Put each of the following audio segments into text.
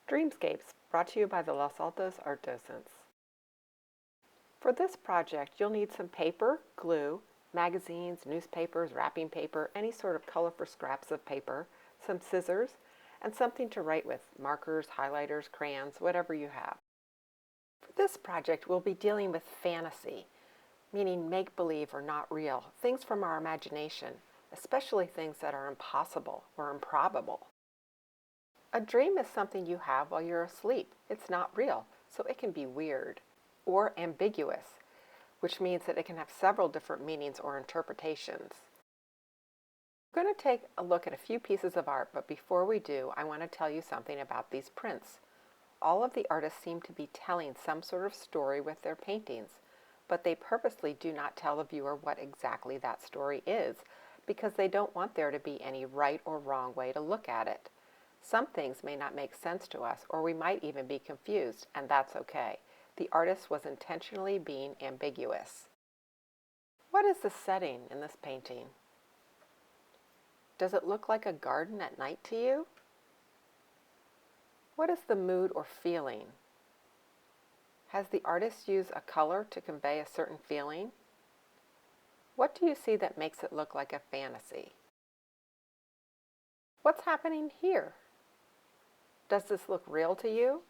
Dreamscapes, brought to you by the Los Altos Art Docents. For this project, you'll need some paper, glue, magazines, newspapers, wrapping paper, any sort of colorful scraps of paper, some scissors, and something to write with, markers, highlighters, crayons, whatever you have. For this project, we'll be dealing with fantasy, meaning make-believe or not real, things from our imagination, especially things that are impossible or improbable. A dream is something you have while you're asleep. It's not real, so it can be weird or ambiguous, which means that it can have several different meanings or interpretations. We're going to take a look at a few pieces of art, but before we do, I want to tell you something about these prints. All of the artists seem to be telling some sort of story with their paintings, but they purposely do not tell the viewer what exactly that story is, because they don't want there to be any right or wrong way to look at it. Some things may not make sense to us, or we might even be confused, and that's okay. The artist was intentionally being ambiguous. What is the setting in this painting? Does it look like a garden at night to you? What is the mood or feeling? Has the artist used a color to convey a certain feeling? What do you see that makes it look like a fantasy? What's happening here? Does this look real to you?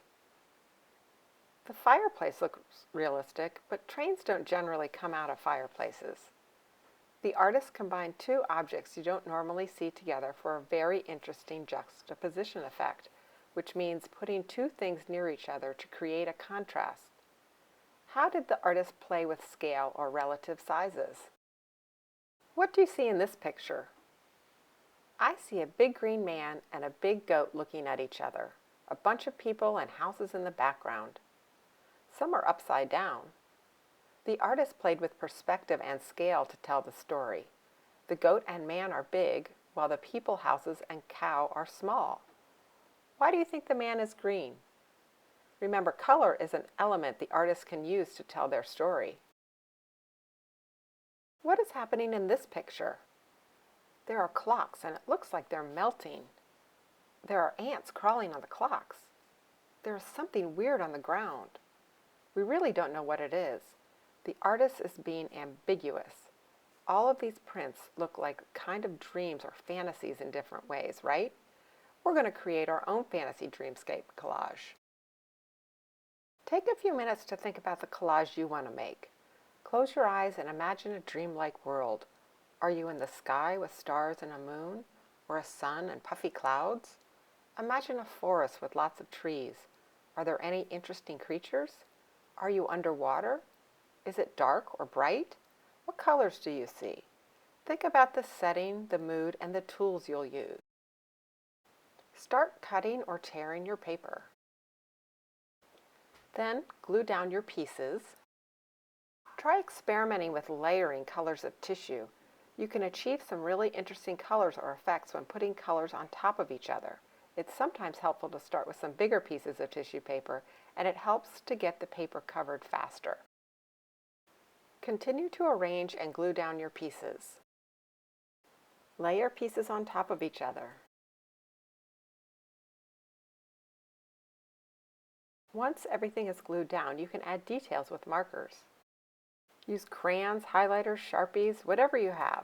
The fireplace looks realistic, but trains don't generally come out of fireplaces. The artist combined two objects you don't normally see together for a very interesting juxtaposition effect, which means putting two things near each other to create a contrast. How did the artist play with scale or relative sizes? What do you see in this picture? I see a big green man and a big goat looking at each other, a bunch of people and houses in the background. Some are upside down. The artist played with perspective and scale to tell the story. The goat and man are big, while the people, houses, and cow are small. Why do you think the man is green? Remember, color is an element the artist can use to tell their story. What is happening in this picture? There are clocks, and it looks like they're melting. There are ants crawling on the clocks. There is something weird on the ground. We really don't know what it is. The artist is being ambiguous. All of these prints look like kind of dreams or fantasies in different ways, right? We're going to create our own fantasy dreamscape collage. Take a few minutes to think about the collage you want to make. Close your eyes and imagine a dreamlike world. Are you in the sky with stars and a moon, or a sun and puffy clouds? Imagine a forest with lots of trees. Are there any interesting creatures? Are you underwater? Is it dark or bright? What colors do you see? Think about the setting, the mood, and the tools you'll use. Start cutting or tearing your paper. Then glue down your pieces. Try experimenting with layering colors of tissue. You can achieve some really interesting colors or effects when putting colors on top of each other. It's sometimes helpful to start with some bigger pieces of tissue paper, and it helps to get the paper covered faster. Continue to arrange and glue down your pieces. Lay your pieces on top of each other. Once everything is glued down, you can add details with markers. Use crayons, highlighters, Sharpies, whatever you have.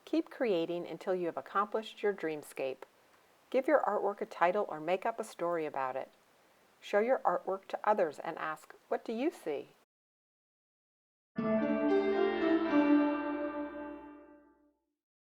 Keep creating until you have accomplished your dreamscape. Give your artwork a title or make up a story about it. Show your artwork to others and ask, what do you see?